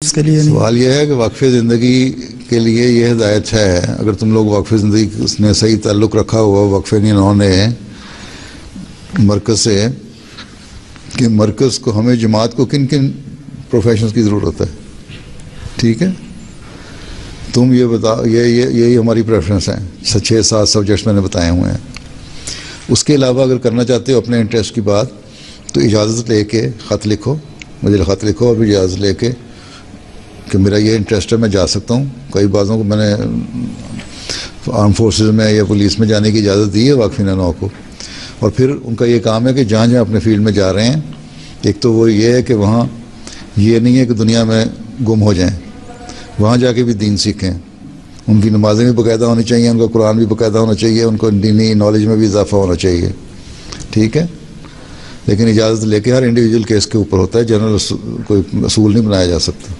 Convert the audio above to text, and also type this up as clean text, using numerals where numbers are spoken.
इसके लिए नहीं। सवाल यह है कि वक्फ़ ज़िंदगी के लिए यह हिदायत है, अगर तुम लोग वक्फ़ ज़िंदगी ने सही ताल्लुक़ रखा हुआ वक्फ़ इन्होंने मरकज़ से, कि मरकज़ को हमें जमात को किन किन प्रोफेशंस की ज़रूरत है, ठीक है, तुम ये बताओ, यही हमारी प्रेफरेंस है। 6-7 सब्जेक्ट्स मैंने बताए हुए हैं। उसके अलावा अगर करना चाहते हो अपने इंटरेस्ट की बात, तो इजाज़त लेके ख़त लिखो, मुझे ख़त लिखो और भी इजाज़त लेके कि मेरा ये इंटरेस्ट है, मैं जा सकता हूँ। कई बातों को मैंने आर्म फोर्सेस में या पुलिस में जाने की इजाज़त दी है वाक़फ़ीना नौ को। और फिर उनका ये काम है कि जहाँ जहाँ अपने फील्ड में जा रहे हैं, एक तो वो ये है कि वहाँ ये नहीं है कि दुनिया में गुम हो जाएं, वहाँ जाके भी दीन सीखें। उनकी नमाज़ें भी बाकायदा होनी चाहिए, उनका कुरान भी बाकायदा होना चाहिए, उनको दीनी नॉलेज में भी इजाफा होना चाहिए, ठीक है। लेकिन इजाज़त लेके हर इंडिविजुअल केस के ऊपर होता है, जनरल कोई असूल नहीं बनाया जा सकता।